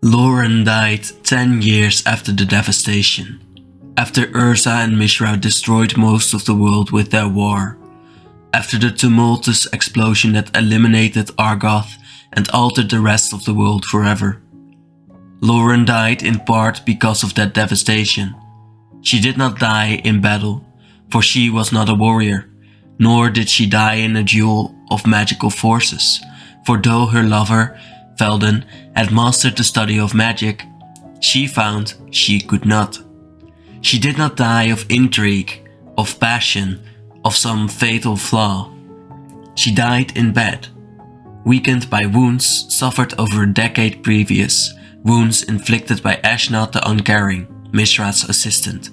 Loran died 10 years after the devastation, after Urza and Mishra destroyed most of the world with their war, after the tumultuous explosion that eliminated Argoth and altered the rest of the world forever. Loran died in part because of that devastation. She did not die in battle, for she was not a warrior, nor did she die in a duel of magical forces, for though her lover, Felden, had mastered the study of magic, she found she could not. She did not die of intrigue, of passion, of some fatal flaw. She died in bed, weakened by wounds suffered over a decade previous, wounds inflicted by Ashnod the Uncaring, Mishra's assistant.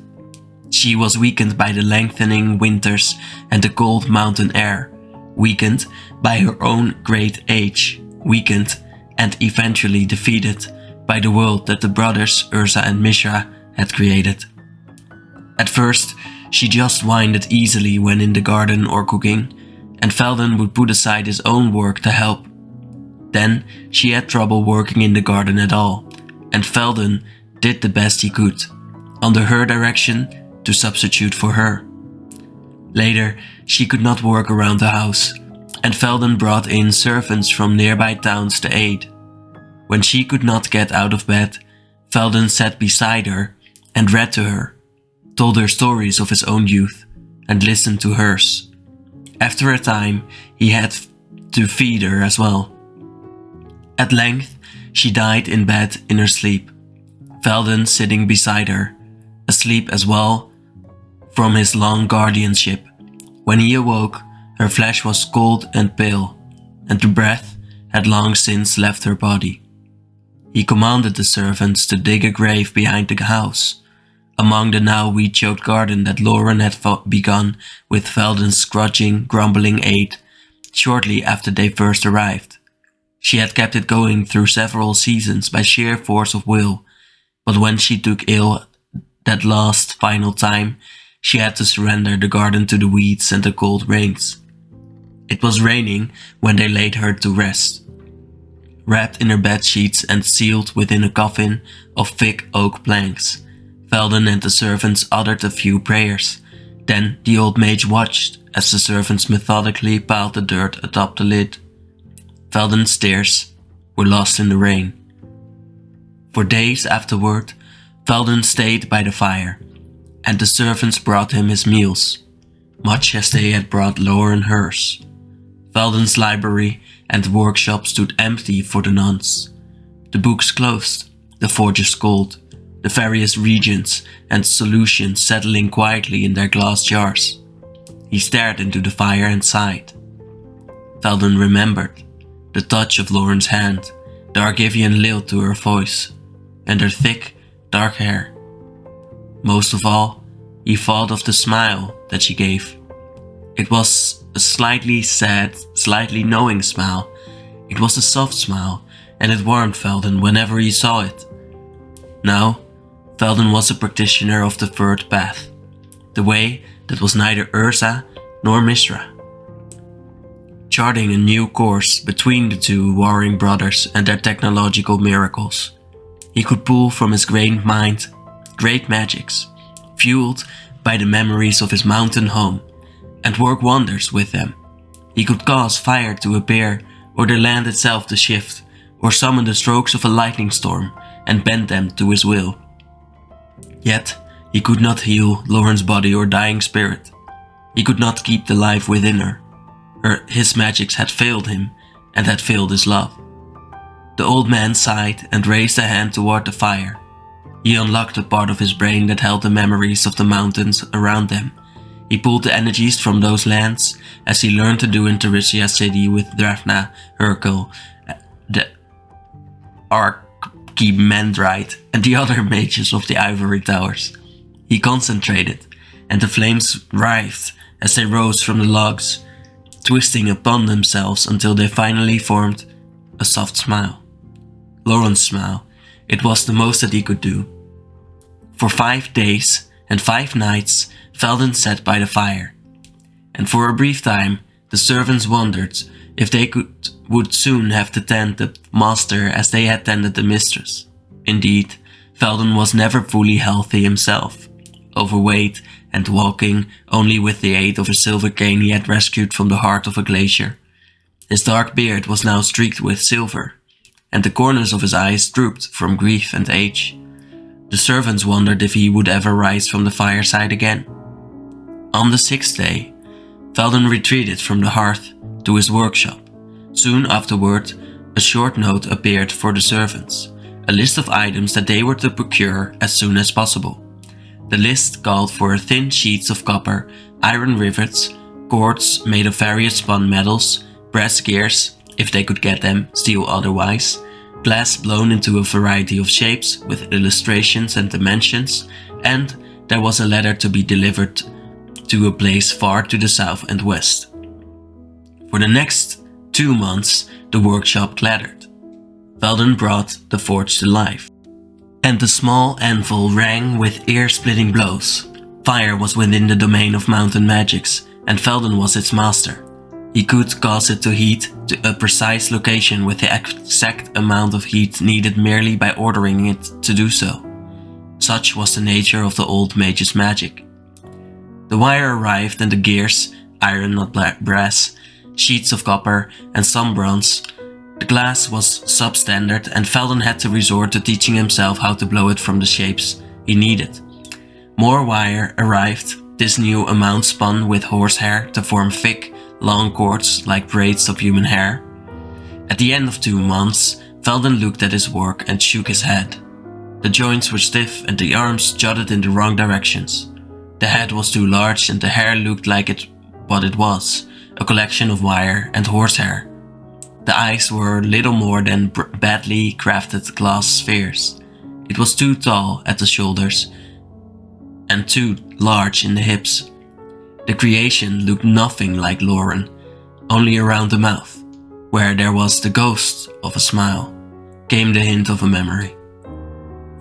She was weakened by the lengthening winters and the cold mountain air, weakened by her own great age, weakened and eventually defeated by the world that the brothers Urza and Mishra had created. At first, she just winded easily when in the garden or cooking, and Felden would put aside his own work to help. Then she had trouble working in the garden at all, and Felden did the best he could, under her direction, to substitute for her. Later, she could not work around the house, and Felden brought in servants from nearby towns to aid. When she could not get out of bed, Felden sat beside her and read to her, told her stories of his own youth, and listened to hers. After a time, he had to feed her as well. At length, she died in bed in her sleep, Felden sitting beside her, asleep as well from his long guardianship. When he awoke, her flesh was cold and pale, and the breath had long since left her body. He commanded the servants to dig a grave behind the house, among the now weed-choked garden that Loran had begun with Felden's grudging, grumbling aid shortly after they first arrived. She had kept it going through several seasons by sheer force of will, but when she took ill that last final time, she had to surrender the garden to the weeds and the cold rains. It was raining when they laid her to rest, wrapped in her bed sheets and sealed within a coffin of thick oak planks. Felden and the servants uttered a few prayers. Then the old mage watched as the servants methodically piled the dirt atop the lid. Felden's tears were lost in the rain. For days afterward, Felden stayed by the fire, and the servants brought him his meals, much as they had brought Loran hers. Felden's library and workshop stood empty for the nonce. The books closed, the forges cold, the various reagents and solutions settling quietly in their glass jars. He stared into the fire and sighed. Felden remembered the touch of Loran's hand, the Argivian lilt to her voice, and her thick, dark hair. Most of all, he thought of the smile that she gave. It was a slightly sad, slightly knowing smile. It was a soft smile, and it warmed Felden whenever he saw it. Now, Felden was a practitioner of the third path, the way that was neither Urza nor Mishra, charting a new course between the two warring brothers and their technological miracles. He could pull from his great mind great magics, fueled by the memories of his mountain home, and work wonders with them. He could cause fire to appear, or the land itself to shift, or summon the strokes of a lightning storm and bend them to his will. Yet, he could not heal Loran's body or dying spirit. He could not keep the life within her. His magics had failed him, and had failed his love. The old man sighed and raised a hand toward the fire. He unlocked the part of his brain that held the memories of the mountains around them. He pulled the energies from those lands, as he learned to do in Teresia City with Drafna, Hercule, the Archimandrite, and the other mages of the Ivory Towers. He concentrated, and the flames writhed as they rose from the logs, twisting upon themselves until they finally formed a soft smile. Loran's smile. It was the most that he could do. For 5 days and 5 nights, Felden sat by the fire, and for a brief time the servants wondered if they could would soon have to tend the master as they had tended the mistress. Indeed, Veldon was never fully healthy himself, overweight and walking only with the aid of a silver cane he had rescued from the heart of a glacier. His dark beard was now streaked with silver, and the corners of his eyes drooped from grief and age. The servants wondered if he would ever rise from the fireside again. On the 6th day, Veldon retreated from the hearth to his workshop. Soon afterward, a short note appeared for the servants, a list of items that they were to procure as soon as possible. The list called for thin sheets of copper, iron rivets, cords made of various spun metals, brass gears, if they could get them, steel otherwise, glass blown into a variety of shapes with illustrations and dimensions, and there was a letter to be delivered to a place far to the south and west. For the next 2 months, the workshop clattered. Veldon brought the forge to life, and the small anvil rang with ear-splitting blows. Fire was within the domain of mountain magics, and Veldon was its master. He could cause it to heat to a precise location with the exact amount of heat needed merely by ordering it to do so. Such was the nature of the old mage's magic. The wire arrived and the gears, iron not brass, sheets of copper and some bronze. The glass was substandard and Veldon had to resort to teaching himself how to blow it from the shapes he needed. More wire arrived, this new amount spun with horsehair to form thick, long cords like braids of human hair. At the end of 2 months, Veldon looked at his work and shook his head. The joints were stiff and the arms jutted in the wrong directions. The head was too large and the hair looked like what it was, a collection of wire and horsehair. The eyes were little more than badly crafted glass spheres. It was too tall at the shoulders and too large in the hips. The creation looked nothing like Loran, only around the mouth, where there was the ghost of a smile, came the hint of a memory.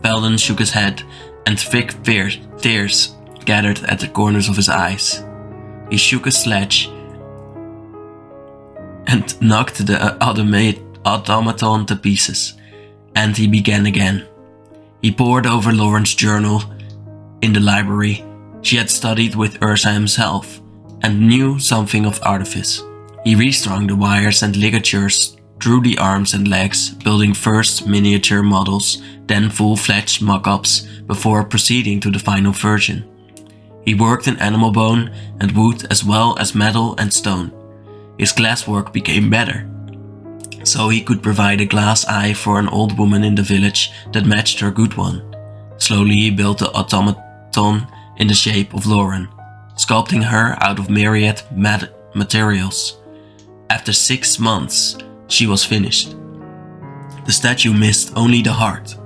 Veldon shook his head and thick tears gathered at the corners of his eyes. He shook a sledge and knocked the automaton to pieces, and he began again. He pored over Loran's journal in the library. She had studied with Ursa himself and knew something of artifice. He restrung the wires and ligatures through the arms and legs, building first miniature models, then full-fledged mock-ups before proceeding to the final version. He worked in animal bone and wood as well as metal and stone. His glasswork became better, so he could provide a glass eye for an old woman in the village that matched her good one. Slowly he built the automaton in the shape of Loran, sculpting her out of myriad materials. After 6 months, she was finished. The statue missed only the heart.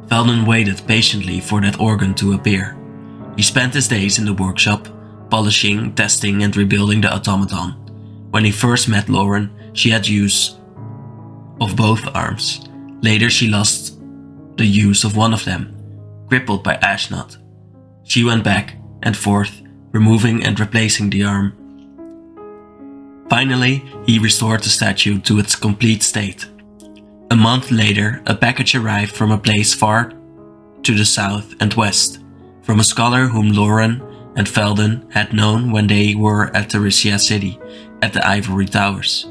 Veldon waited patiently for that organ to appear. He spent his days in the workshop, polishing, testing and rebuilding the automaton. When he first met Loran, she had use of both arms. Later she lost the use of one of them, crippled by ashnot. She went back and forth, removing and replacing the arm. Finally, he restored the statue to its complete state. A month later, a package arrived from a place far to the south and west, from a scholar whom Loran and Veldon had known when they were at Teresia City, at the Ivory Towers.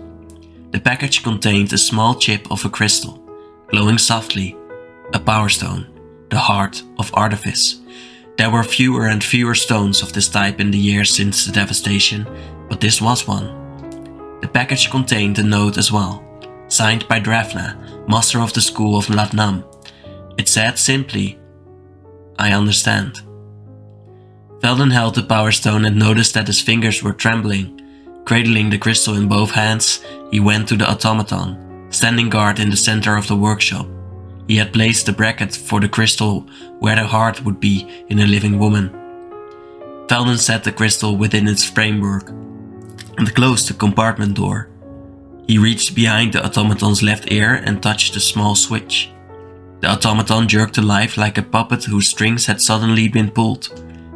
The package contained a small chip of a crystal, glowing softly, a power stone, the heart of artifice. There were fewer and fewer stones of this type in the years since the devastation, but this was one. The package contained a note as well, signed by Drafna, master of the school of Latnam. It said simply, "I understand." Veldon held the power stone and noticed that his fingers were trembling. Cradling the crystal in both hands, he went to the automaton, standing guard in the center of the workshop. He had placed the bracket for the crystal where the heart would be in a living woman. Veldon set the crystal within its framework and closed the compartment door. He reached behind the automaton's left ear and touched a small switch. The automaton jerked to life like a puppet whose strings had suddenly been pulled.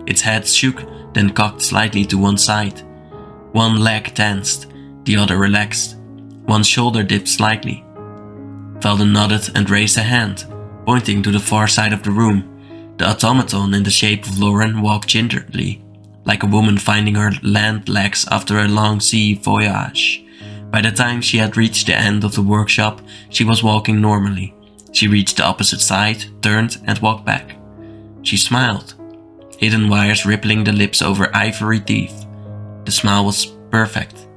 Its head shook, then cocked slightly to one side. One leg tensed, the other relaxed. One shoulder dipped slightly. Velden nodded and raised a hand, pointing to the far side of the room. The automaton in the shape of Loran walked gingerly, like a woman finding her land legs after a long sea voyage. By the time she had reached the end of the workshop, she was walking normally. She reached the opposite side, turned and walked back. She smiled, hidden wires rippling the lips over ivory teeth. The smile was perfect.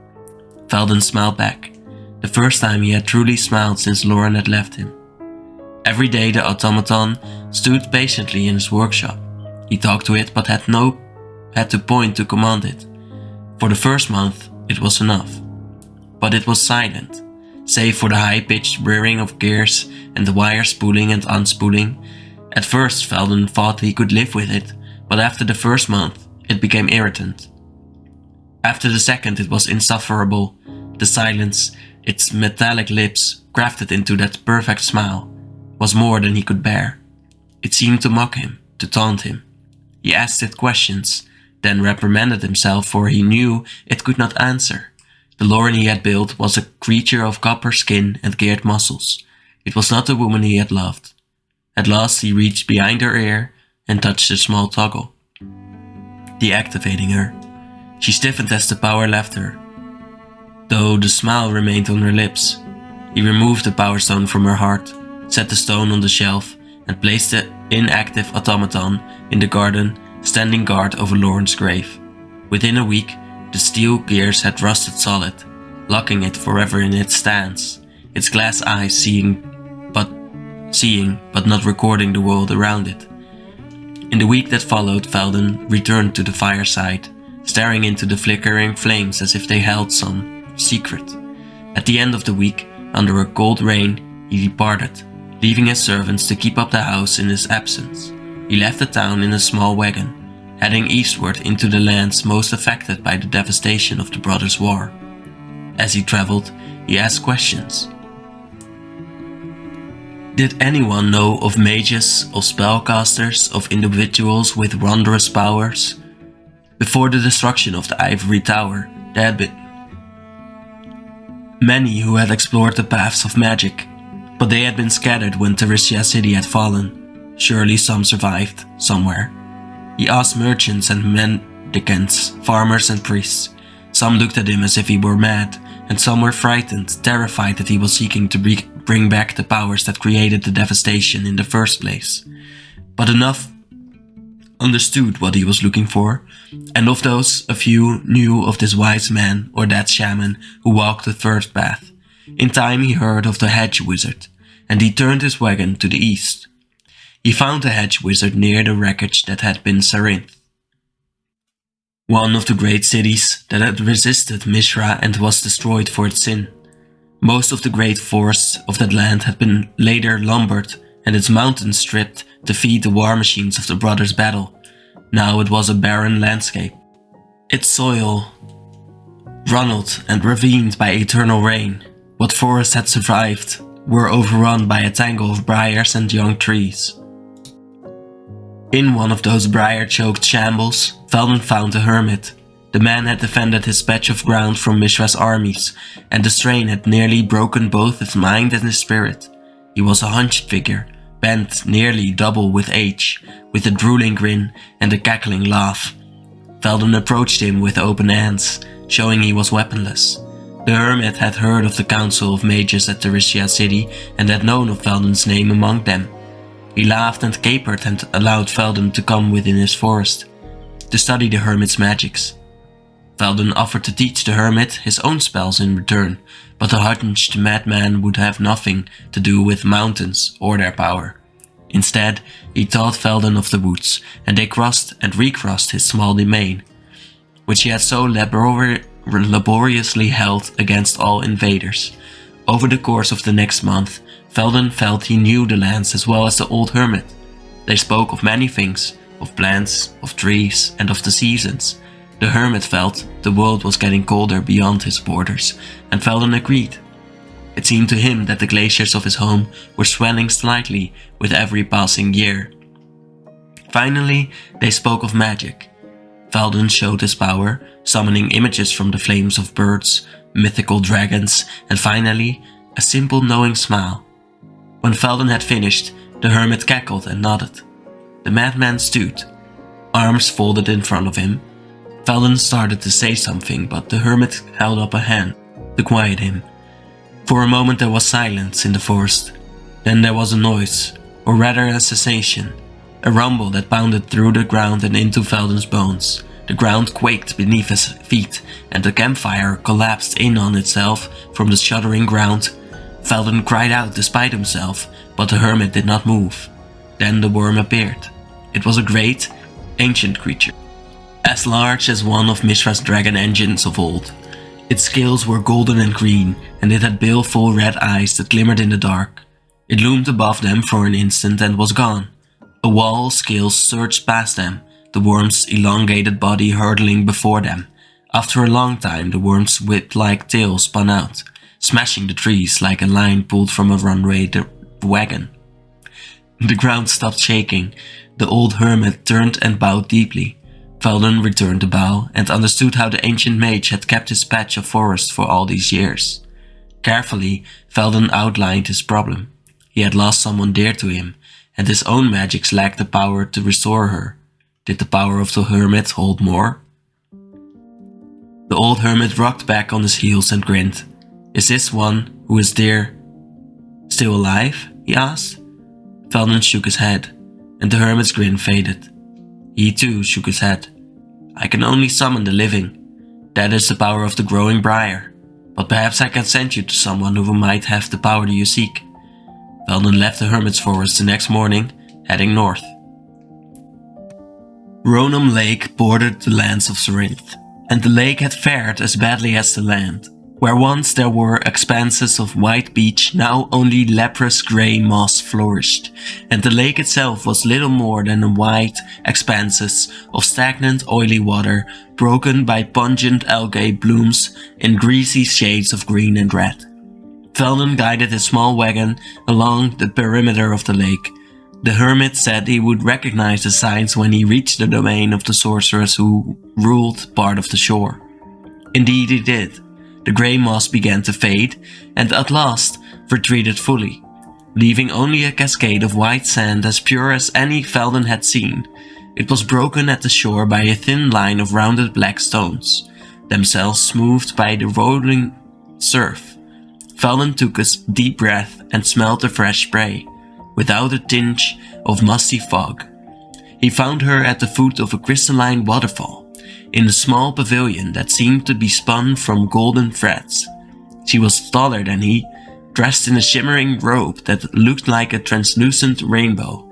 Velden smiled back, the first time he had truly smiled since Loran had left him. Every day the automaton stood patiently in his workshop. He talked to it but had to point to command it. For the first month it was enough. But it was silent, save for the high-pitched whirring of gears and the wire spooling and unspooling. At first Velden thought he could live with it, but after the first month it became irritant. After the second it was insufferable. The silence, its metallic lips crafted into that perfect smile, was more than he could bear. It seemed to mock him, to taunt him. He asked it questions, then reprimanded himself, for he knew it could not answer. The Loran he had built was a creature of copper skin and geared muscles. It was not the woman he had loved. At last he reached behind her ear and touched a small toggle, deactivating her. She stiffened as the power left her, though the smile remained on her lips. He removed the power stone from her heart, set the stone on the shelf, and placed the inactive automaton in the garden, standing guard over Loran's grave. Within a week, the steel gears had rusted solid, locking it forever in its stance, its glass eyes seeing but not recording the world around it. In the week that followed, Velden returned to the fireside, staring into the flickering flames as if they held some secret. At the end of the week, under a cold rain, he departed, leaving his servants to keep up the house in his absence. He left the town in a small wagon, heading eastward into the lands most affected by the devastation of the Brothers' War. As he traveled, he asked questions. Did anyone know of mages, of spellcasters, of individuals with wondrous powers? Before the destruction of the Ivory Tower, there had been many who had explored the paths of magic, but they had been scattered when Teresia City had fallen. Surely some survived, somewhere. He asked merchants and mendicants, farmers and priests. Some looked at him as if he were mad, and some were frightened, terrified that he was seeking to bring back the powers that created the devastation in the first place. But enough understood what he was looking for, and of those, a few knew of this wise man or that shaman who walked the third path. In time he heard of the hedge wizard, and he turned his wagon to the east. He found the hedge wizard near the wreckage that had been Sarinth, one of the great cities that had resisted Mishra and was destroyed for its sin. Most of the great forests of that land had been later lumbered and its mountains stripped to feed the war machines of the brothers' battle. Now it was a barren landscape. Its soil runneled and ravined by eternal rain. What forests had survived were overrun by a tangle of briars and young trees. In one of those briar-choked shambles, Velden found a hermit. The man had defended his patch of ground from Mishra's armies, and the strain had nearly broken both his mind and his spirit. He was a hunched figure, bent nearly double with age, with a drooling grin and a cackling laugh. Velden approached him with open hands, showing he was weaponless. The hermit had heard of the council of mages at Teresia City and had known of Velden's name among them. He laughed and capered and allowed Velden to come within his forest, to study the hermit's magics. Velden offered to teach the hermit his own spells in return, but the hunched madman would have nothing to do with mountains or their power. Instead, he taught Velden of the woods, and they crossed and recrossed his small domain, which he had so laboriously held against all invaders. Over the course of the next month, Velden felt he knew the lands as well as the old hermit. They spoke of many things, of plants, of trees, and of the seasons. The hermit felt the world was getting colder beyond his borders, and Velden agreed. It seemed to him that the glaciers of his home were swelling slightly with every passing year. Finally, they spoke of magic. Velden showed his power, summoning images from the flames of birds, mythical dragons, and finally, a simple knowing smile. When Felden had finished, the hermit cackled and nodded. The madman stood, arms folded in front of him. Felden started to say something, but the hermit held up a hand to quiet him. For a moment there was silence in the forest. Then there was a noise, or rather a sensation, a rumble that pounded through the ground and into Felden's bones. The ground quaked beneath his feet, and the campfire collapsed in on itself from the shuddering ground. Felden cried out despite himself, but the hermit did not move. Then the worm appeared. It was a great, ancient creature, as large as one of Mishra's dragon engines of old. Its scales were golden and green, and it had baleful red eyes that glimmered in the dark. It loomed above them for an instant and was gone. A wall of scales surged past them, the worm's elongated body hurtling before them. After a long time, the worm's whip-like tail spun out, smashing the trees like a line pulled from a runaway wagon. The ground stopped shaking. The old hermit turned and bowed deeply. Felden returned the bow and understood how the ancient mage had kept his patch of forest for all these years. Carefully, Felden outlined his problem. He had lost someone dear to him, and his own magics lacked the power to restore her. Did the power of the hermit hold more? The old hermit rocked back on his heels and grinned. "Is this one who is dear still alive?" he asked. Felden shook his head, and the hermit's grin faded. He too shook his head. "I can only summon the living. That is the power of the growing briar. But perhaps I can send you to someone who might have the power you seek." Felden left the hermit's forest the next morning, heading north. Ronan Lake bordered the lands of Zorinth, and the lake had fared as badly as the land. Where once there were expanses of white beach, now only leprous grey moss flourished, and the lake itself was little more than wide expanses of stagnant oily water, broken by pungent algae blooms in greasy shades of green and red. Felden guided his small wagon along the perimeter of the lake. The hermit said he would recognize the signs when he reached the domain of the sorceress who ruled part of the shore. Indeed he did. The grey moss began to fade, and at last retreated fully, leaving only a cascade of white sand as pure as any Felden had seen. It was broken at the shore by a thin line of rounded black stones, themselves smoothed by the rolling surf. Felden took a deep breath and smelled the fresh spray, without a tinge of musty fog. He found her at the foot of a crystalline waterfall, in a small pavilion that seemed to be spun from golden threads. She was taller than he, dressed in a shimmering robe that looked like a translucent rainbow.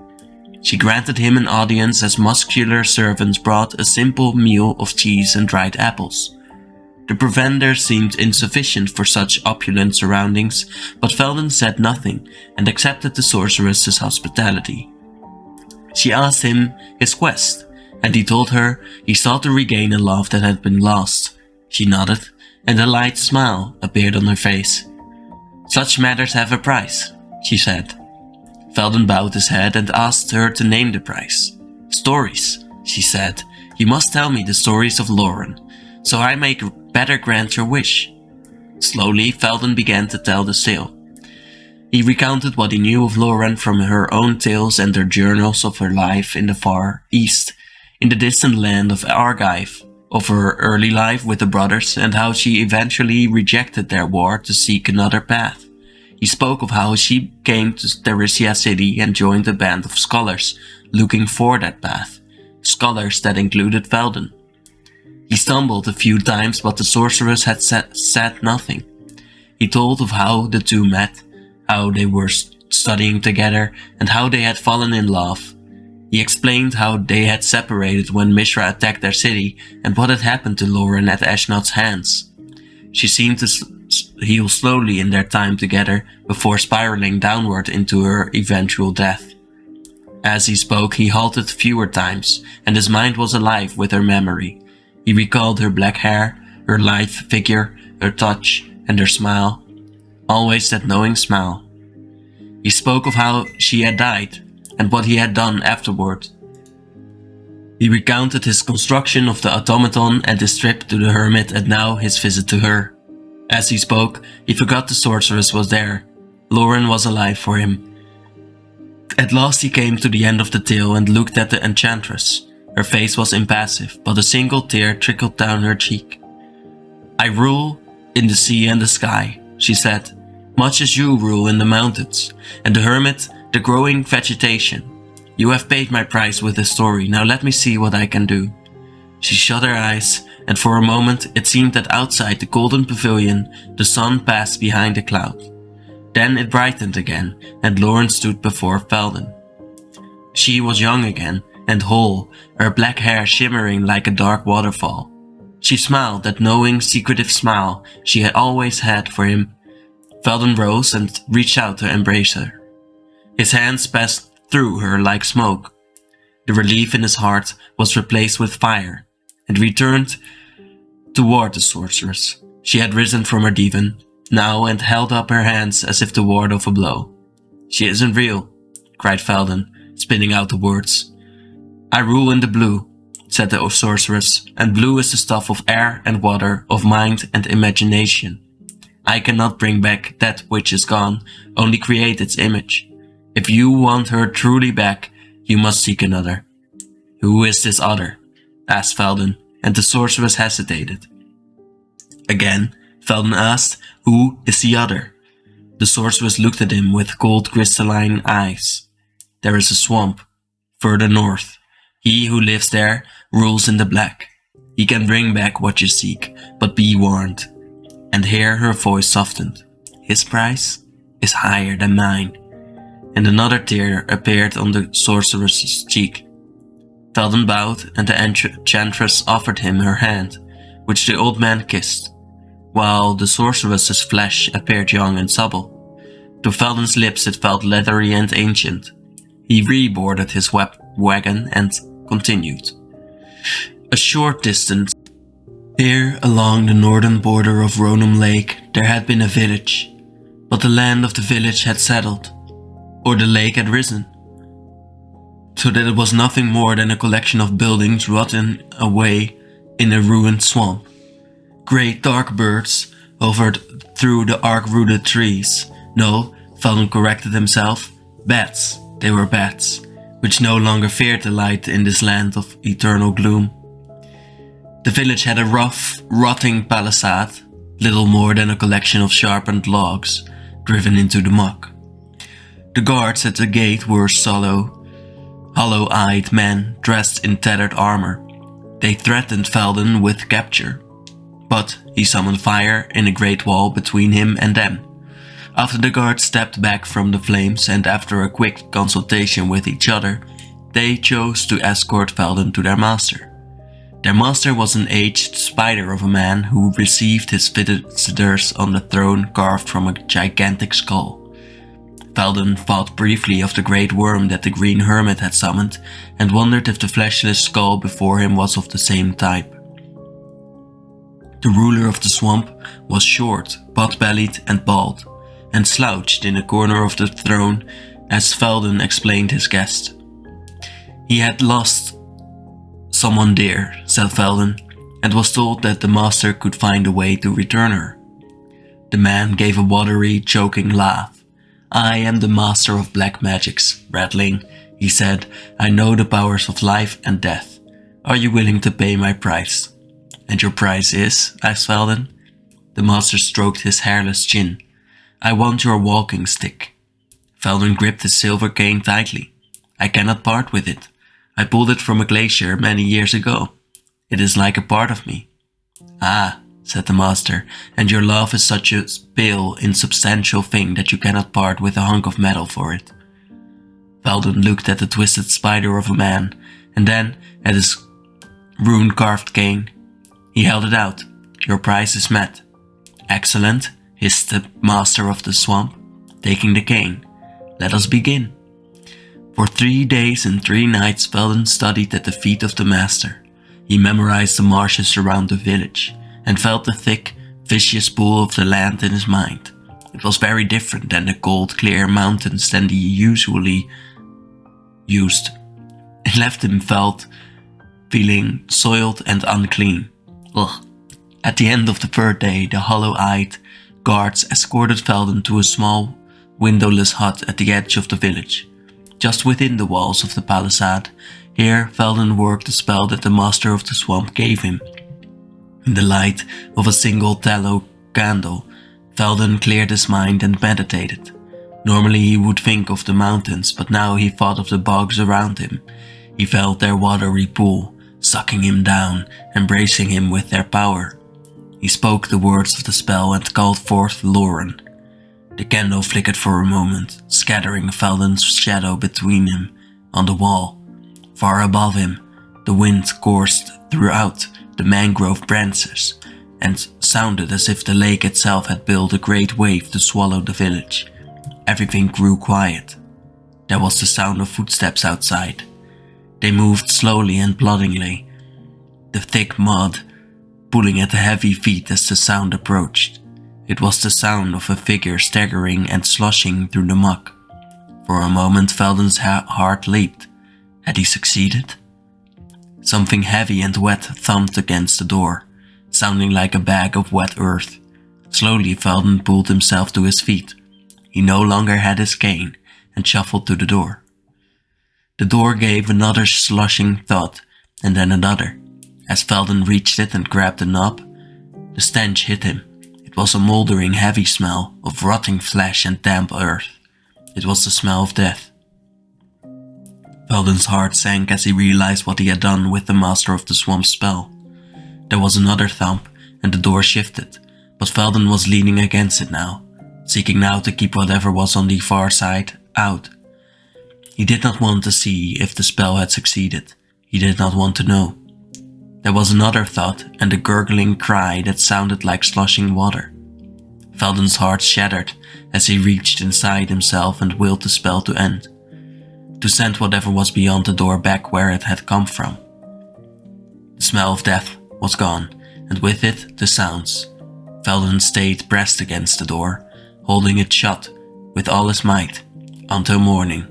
She granted him an audience as muscular servants brought a simple meal of cheese and dried apples. The provender seemed insufficient for such opulent surroundings, but Felden said nothing and accepted the sorceress's hospitality. She asked him his quest, and he told her he sought to regain a love that had been lost. She nodded, and a light smile appeared on her face. "Such matters have a price," she said. Felden bowed his head and asked her to name the price. "Stories," she said. "You must tell me the stories of Loran, so I may better grant your wish." Slowly, Felden began to tell the tale. He recounted what he knew of Loran from her own tales and their journals of her life in the far east, in the distant land of Argive, of her early life with the brothers, and how she eventually rejected their war to seek another path. He spoke of how she came to Theresia City and joined a band of scholars looking for that path, scholars that included Felden. He stumbled a few times, but the sorceress had said nothing. He told of how the two met, how they were studying together, and how they had fallen in love. He explained how they had separated when Mishra attacked their city, and what had happened to Loran at Ashnod's hands. She seemed to heal slowly in their time together, before spiraling downward into her eventual death. As he spoke, he halted fewer times, and his mind was alive with her memory. He recalled her black hair, her lithe figure, her touch, and her smile. Always that knowing smile. He spoke of how she had died, and what he had done afterward. He recounted his construction of the automaton and his trip to the hermit, and now his visit to her. As he spoke, he forgot the sorceress was there. Loran was alive for him. At last he came to the end of the tale and looked at the enchantress. Her face was impassive, but a single tear trickled down her cheek. "I rule in the sea and the sky," she said, "much as you rule in the mountains, and the hermit, the growing vegetation. You have paid my price with this story, now let me see what I can do." She shut her eyes, and for a moment it seemed that outside the golden pavilion the sun passed behind a cloud. Then it brightened again, and Loran stood before Felden. She was young again, and whole, her black hair shimmering like a dark waterfall. She smiled that knowing, secretive smile she had always had for him. Felden rose and reached out to embrace her. His hands passed through her like smoke. The relief in his heart was replaced with fire, and returned toward the sorceress. She had risen from her divan now and held up her hands as if to ward off a blow. "She isn't real," cried Felden, spinning out the words. "I rule in the blue," said the sorceress, "and blue is the stuff of air and water, of mind and imagination. I cannot bring back that which is gone, only create its image. If you want her truly back, you must seek another." "Who is this other?" asked Felden, and the sorceress hesitated. Again, Felden asked, "Who is the other?" The sorceress looked at him with cold crystalline eyes. "There is a swamp, further north. He who lives there rules in the black. He can bring back what you seek, but be warned." And here her voice softened. "His price is higher than mine." And another tear appeared on the sorceress's cheek. Felden bowed, and the enchantress offered him her hand, which the old man kissed, while the sorceress's flesh appeared young and supple. To Felden's lips it felt leathery and ancient. He reboarded his wagon and continued. A short distance, here along the northern border of Ronan Lake, there had been a village, but the land of the village had settled, or the lake had risen, so that it was nothing more than a collection of buildings rotten away in a ruined swamp. Great dark birds hovered through the arc-rooted trees. No, Felden corrected himself, bats. They were bats, which no longer feared the light in this land of eternal gloom. The village had a rough, rotting palisade, little more than a collection of sharpened logs, driven into the muck. The guards at the gate were hollow-eyed men dressed in tattered armor. They threatened Felden with capture, but he summoned fire in a great wall between him and them. After the guards stepped back from the flames and after a quick consultation with each other, they chose to escort Felden to their master. Their master was an aged spider of a man who received his visitors on the throne carved from a gigantic skull. Felden thought briefly of the great worm that the green hermit had summoned and wondered if the fleshless skull before him was of the same type. The ruler of the swamp was short, pot-bellied and bald, and slouched in a corner of the throne as Felden explained his guest. He had lost someone dear, said Felden, and was told that the master could find a way to return her. The man gave a watery, choking laugh. "I am the master of black magics, Ratling," he said. "I know the powers of life and death. Are you willing to pay my price?" "And your price is?" asked Felden. The master stroked his hairless chin. "I want your walking stick." Felden gripped his silver cane tightly. "I cannot part with it. I pulled it from a glacier many years ago. It is like a part of me." "Ah," said the master, "and your love is such a pale, insubstantial thing that you cannot part with a hunk of metal for it." Felden looked at the twisted spider of a man, and then at his rune-carved cane. He held it out. "Your price is met." "Excellent," hissed the master of the swamp, taking the cane. "Let us begin." For 3 days and 3 nights Felden studied at the feet of the master. He memorized the marshes around the village, and felt the thick, vicious pool of the land in his mind. It was very different than the cold, clear mountains that he usually used. It left him feeling soiled and unclean. Ugh. At the end of the third day, the hollow-eyed guards escorted Velden to a small, windowless hut at the edge of the village, just within the walls of the palisade. Here, Velden worked the spell that the Master of the Swamp gave him. In the light of a single tallow candle, Velden cleared his mind and meditated. Normally he would think of the mountains, but now he thought of the bogs around him. He felt their watery pool, sucking him down, embracing him with their power. He spoke the words of the spell and called forth Loran. The candle flickered for a moment, scattering Velden's shadow between him on the wall. Far above him, the wind coursed throughout the mangrove branches and sounded as if the lake itself had built a great wave to swallow the village. Everything grew quiet. There was the sound of footsteps outside. They moved slowly and ploddingly, the thick mud pulling at the heavy feet as the sound approached. It was the sound of a figure staggering and sloshing through the muck. For a moment Velden's heart leaped. Had he succeeded? Something heavy and wet thumped against the door, sounding like a bag of wet earth. Slowly Velden pulled himself to his feet. He no longer had his cane and shuffled to the door. The door gave another sloshing thud, and then another. As Velden reached it and grabbed the knob, the stench hit him. It was a moldering, heavy smell of rotting flesh and damp earth. It was the smell of death. Velden's heart sank as he realized what he had done with the Master of the Swamp spell. There was another thump, and the door shifted, but Velden was leaning against it now, seeking now to keep whatever was on the far side out. He did not want to see if the spell had succeeded. He did not want to know. There was another thud and a gurgling cry that sounded like sloshing water. Velden's heart shattered as he reached inside himself and willed the spell to end, to send whatever was beyond the door back where it had come from. The smell of death was gone, and with it the sounds. Velden stayed pressed against the door, holding it shut with all his might, until morning.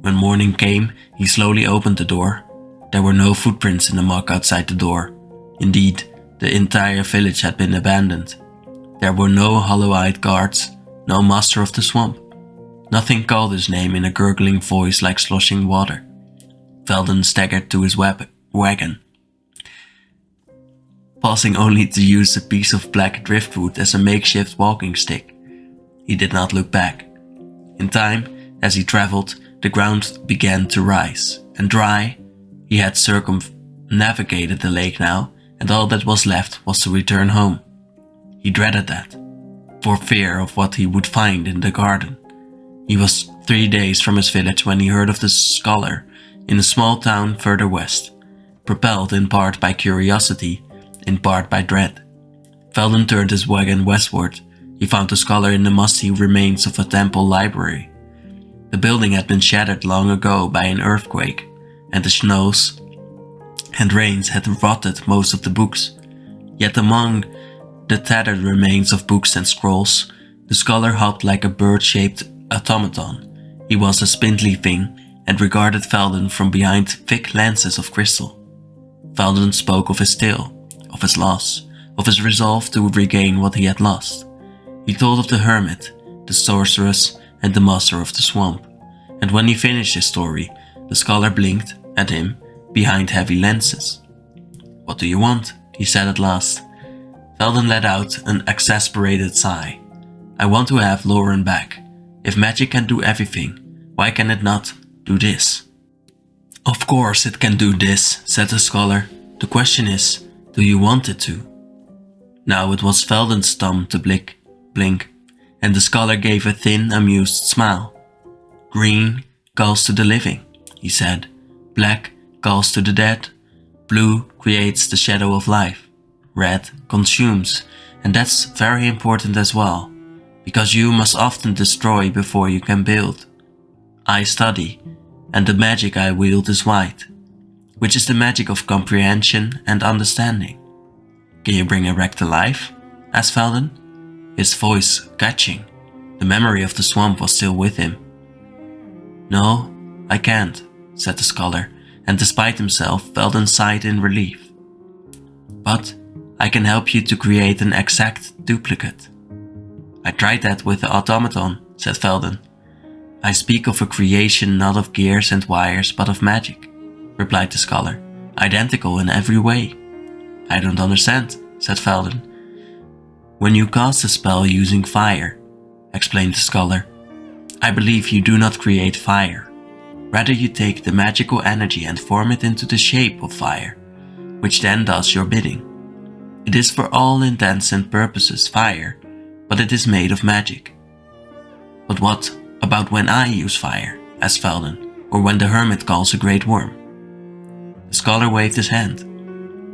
When morning came, he slowly opened the door. There were no footprints in the muck outside the door. Indeed, the entire village had been abandoned. There were no hollow-eyed guards, no Master of the Swamp. Nothing called his name in a gurgling voice like sloshing water. Velden staggered to his wagon, pausing only to use a piece of black driftwood as a makeshift walking stick. He did not look back. In time, as he traveled, the ground began to rise and dry. He had circumnavigated the lake now, and all that was left was to return home. He dreaded that, for fear of what he would find in the garden. He was 3 days from his village when he heard of the scholar in a small town further west, propelled in part by curiosity, in part by dread. Velden turned his wagon westward. He found the scholar in the musty remains of a temple library. The building had been shattered long ago by an earthquake, and the snows and rains had rotted most of the books. Yet among the tattered remains of books and scrolls, the scholar hopped like a bird-shaped automaton. He was a spindly thing and regarded Velden from behind thick lenses of crystal. Velden spoke of his tale, of his loss, of his resolve to regain what he had lost. He told of the hermit, the sorceress, and the Master of the Swamp. And when he finished his story, the scholar blinked at him behind heavy lenses. "What do you want?" he said at last. Velden let out an exasperated sigh. "I want to have Loran back. If magic can do everything, why can it not do this?" "Of course it can do this," said the scholar. "The question is, do you want it to?" Now it was Velden's turn to blink, and the scholar gave a thin, amused smile. "Green calls to the living," he said. "Black calls to the dead. Blue creates the shadow of life. Red consumes, and that's very important as well, because you must often destroy before you can build. I study, and the magic I wield is white, which is the magic of comprehension and understanding." "Can you bring a wreck to life?" asked Velden, his voice catching. The memory of the swamp was still with him. "No, I can't," said the scholar, and despite himself, Velden sighed in relief. "But I can help you to create an exact duplicate. I tried that with the automaton, said Velden. I speak of a creation not of gears and wires, but of magic, replied the scholar, identical in every way. I don't understand, said Velden. When you cast a spell using fire, explained the scholar, I believe you do not create fire. Rather you take the magical energy and form it into the shape of fire, which then does your bidding. It is for all intents and purposes fire, but it is made of magic. But what about when I use fire, asked Velden, or when the hermit calls a great worm? The scholar waved his hand.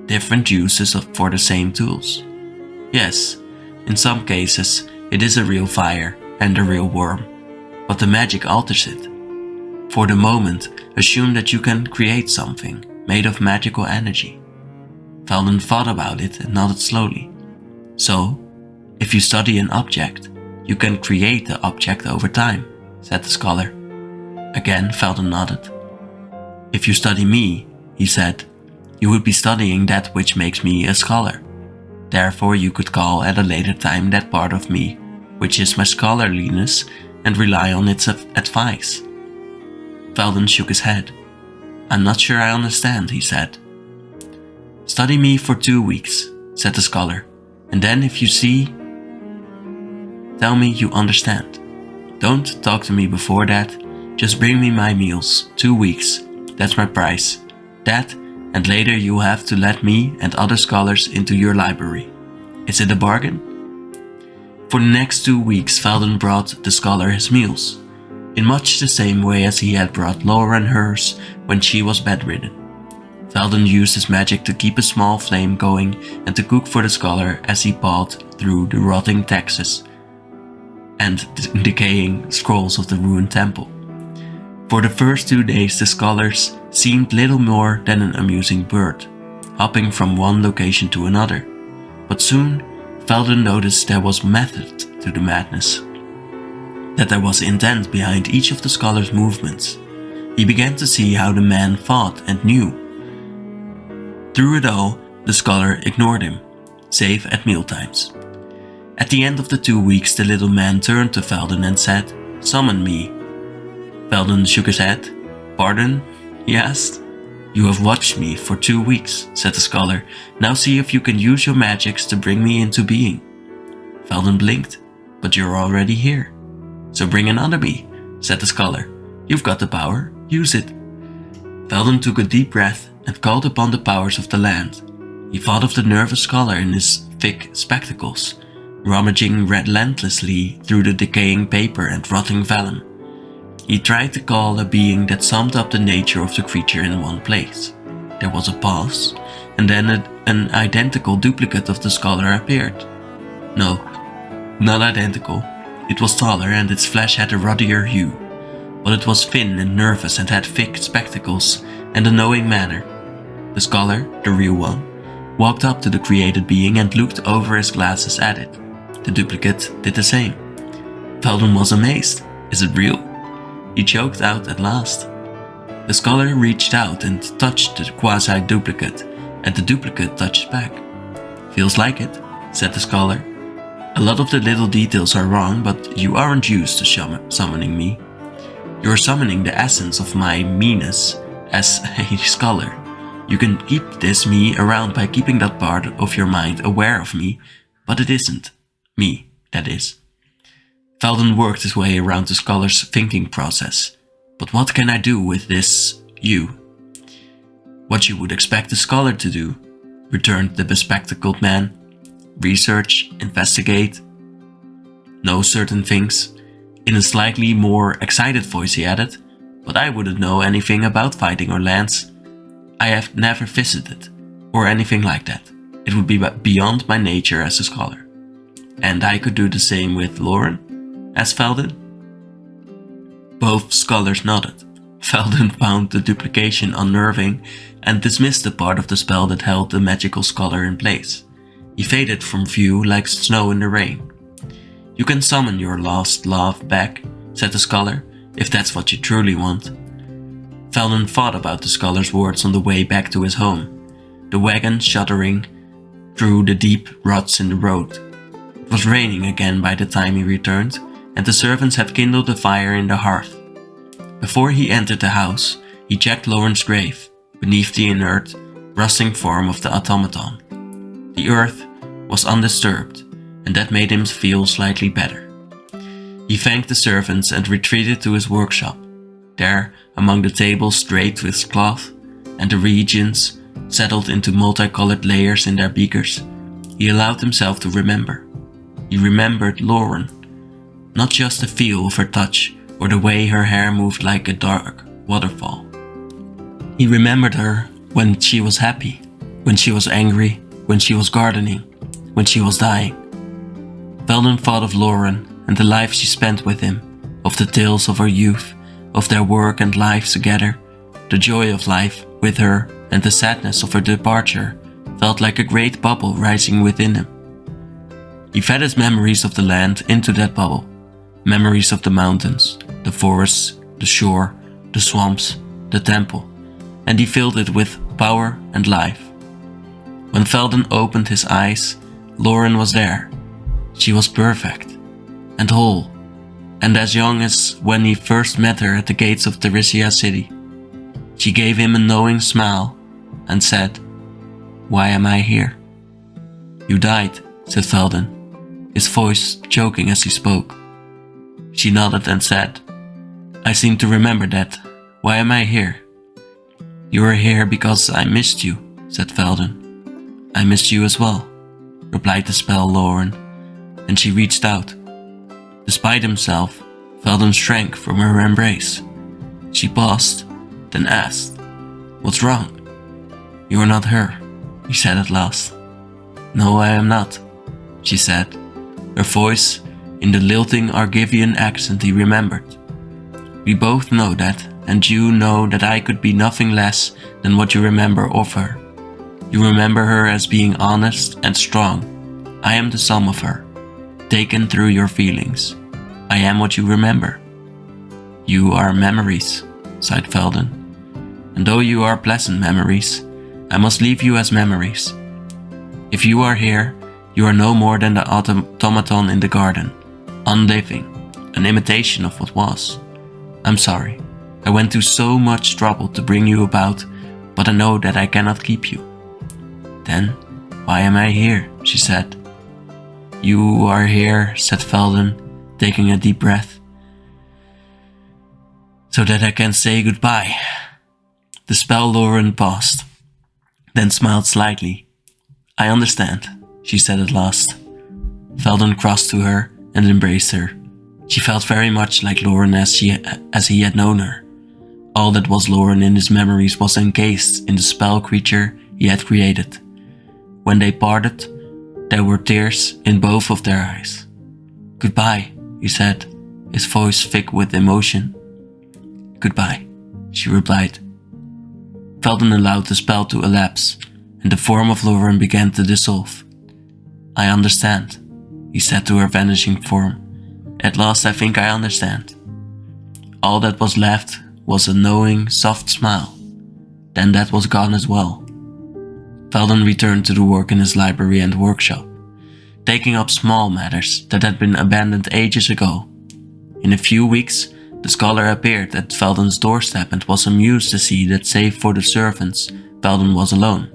Different uses for the same tools. Yes, in some cases it is a real fire and a real worm, but the magic alters it. For the moment, assume that you can create something made of magical energy. Velden thought about it and nodded slowly. So, if you study an object, you can create the object over time, said the scholar. Again, Velden nodded. If you study me, he said, you would be studying that which makes me a scholar. Therefore you could call at a later time that part of me, which is my scholarliness, and rely on its advice. Velden shook his head. I'm not sure I understand, he said. Study me for 2 weeks, said the scholar, and then if you see, tell me you understand. Don't talk to me before that, just bring me my meals, 2 weeks, that's my price. That, and later you have to let me and other scholars into your library. Is it a bargain? For the next 2 weeks, Velden brought the scholar his meals, in much the same way as he had brought Loran hers when she was bedridden. Velden used his magic to keep a small flame going and to cook for the scholar as he pawed through the rotting texts and decaying scrolls of the ruined temple. For the first 2 days, the scholars seemed little more than an amusing bird, hopping from one location to another. But soon, Velden noticed there was method to the madness, that there was intent behind each of the scholar's movements. He began to see how the man thought and knew. Through it all, the scholar ignored him, save at mealtimes. At the end of the 2 weeks, the little man turned to Velden and said, "Summon me." Velden shook his head. "Pardon?" he asked. "You have watched me for 2 weeks," said the scholar. "Now see if you can use your magics to bring me into being." Velden blinked. "But you're already here." "So bring another me," said the scholar. "You've got the power, use it." Velden took a deep breath and called upon the powers of the land. He thought of the nervous scholar in his thick spectacles, rummaging relentlessly through the decaying paper and rotting vellum. He tried to call a being that summed up the nature of the creature in one place. There was a pause, and then an identical duplicate of the scholar appeared. No, not identical. It was taller and its flesh had a ruddier hue, but it was thin and nervous and had thick spectacles and a knowing manner. The scholar, the real one, walked up to the created being and looked over his glasses at it. The duplicate did the same. Velden was amazed. "Is it real?" He choked out at last. The scholar reached out and touched the quasi-duplicate, and the duplicate touched back. "Feels like it," said the scholar. "A lot of the little details are wrong, but you aren't used to summoning me. You're summoning the essence of my meanness as a scholar. You can keep this me around by keeping that part of your mind aware of me, but it isn't me, that is." Velden worked his way around the scholar's thinking process. "But what can I do with this you?" "What you would expect a scholar to do," returned the bespectacled man. "Research, investigate, know certain things." In a slightly more excited voice he added, "But I wouldn't know anything about fighting or lands. I have never visited, or anything like that. It would be beyond my nature as a scholar." "And I could do the same with Loran?" asked Velden. Both scholars nodded. Velden found the duplication unnerving and dismissed the part of the spell that held the magical scholar in place. He faded from view like snow in the rain. "You can summon your lost love back," said the scholar, "if that's what you truly want." Velden thought about the scholar's words on the way back to his home. The wagon shuddering through the deep ruts in the road. It was raining again by the time he returned, and the servants had kindled a fire in the hearth. Before he entered the house, he checked Loran's grave, beneath the inert, rusting form of the automaton. The earth was undisturbed, and that made him feel slightly better. He thanked the servants and retreated to his workshop. There, among the tables draped with cloth, and the reagents settled into multicolored layers in their beakers, he allowed himself to remember. He remembered Loran, not just the feel of her touch or the way her hair moved like a dark waterfall. He remembered her when she was happy, when she was angry, when she was gardening, when she was dying. Velden thought of Loran and the life she spent with him, of the tales of her youth, of their work and lives together. The joy of life with her and the sadness of her departure felt like a great bubble rising within him. He fed his memories of the land into that bubble, memories of the mountains, the forests, the shore, the swamps, the temple, and he filled it with power and life. When Velden opened his eyes, Loran was there. She was perfect and whole, and as young as when he first met her at the gates of Theresia City. She gave him a knowing smile and said, "Why am I here?" "You died," said Velden, his voice choking as he spoke. She nodded and said, "I seem to remember that. Why am I here?" "You are here because I missed you," said Velden. "I missed you as well," replied the spell Loran, and she reached out. Despite himself, Velden shrank from her embrace. She paused, then asked, "What's wrong?" "You are not her," he said at last. "No, I am not," she said, her voice in the lilting Argivian accent he remembered. "We both know that, and you know that I could be nothing less than what you remember of her. You remember her as being honest and strong. I am the sum of her, taken through your feelings. I am what you remember." "You are memories," sighed Velden. "And though you are pleasant memories, I must leave you as memories. If you are here, you are no more than the automaton in the garden, unliving, an imitation of what was. I'm sorry. I went to so much trouble to bring you about, but I know that I cannot keep you." "Then, why am I here?" she said. "You are here," said Velden, taking a deep breath, "so that I can say goodbye." The spell Loran paused, then smiled slightly. "I understand," she said at last. Velden crossed to her and embraced her. She felt very much like Loran as he had known her. All that was Loran in his memories was encased in the spell creature he had created. When they parted, there were tears in both of their eyes. "Goodbye," he said, his voice thick with emotion. "Goodbye," she replied. Velden allowed the spell to elapse, and the form of Loran began to dissolve. "I understand," he said to her vanishing form. "At last I think I understand." All that was left was a knowing, soft smile. Then that was gone as well. Velden returned to the work in his library and workshop, taking up small matters that had been abandoned ages ago. In a few weeks, the scholar appeared at Velden's doorstep and was amused to see that save for the servants, Velden was alone.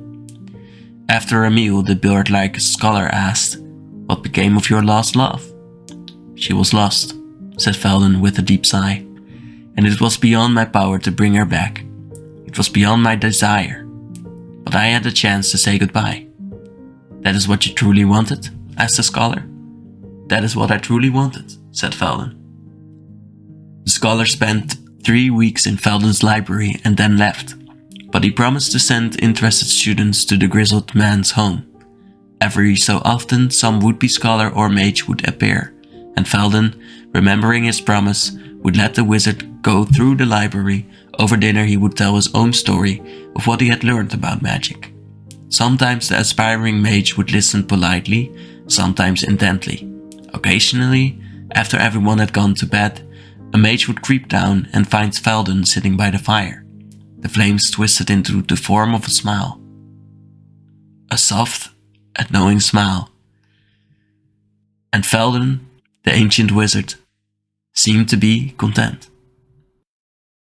After a meal, the bird-like scholar asked, "What became of your lost love?" "She was lost," said Velden with a deep sigh, "and it was beyond my power to bring her back. It was beyond my desire. But I had the chance to say goodbye." "That is what you truly wanted?" asked the scholar. "That is what I truly wanted," said Velden. The scholar spent 3 weeks in Velden's library and then left, but he promised to send interested students to the grizzled man's home. Every so often, some would-be scholar or mage would appear, and Velden, remembering his promise, would let the wizard go through the library. Over dinner he would tell his own story of what he had learned about magic. Sometimes the aspiring mage would listen politely, sometimes intently. Occasionally, after everyone had gone to bed, a mage would creep down and find Velden sitting by the fire, the flames twisted into the form of a smile. A soft, a knowing smile. And Felden, the ancient wizard, seemed to be content.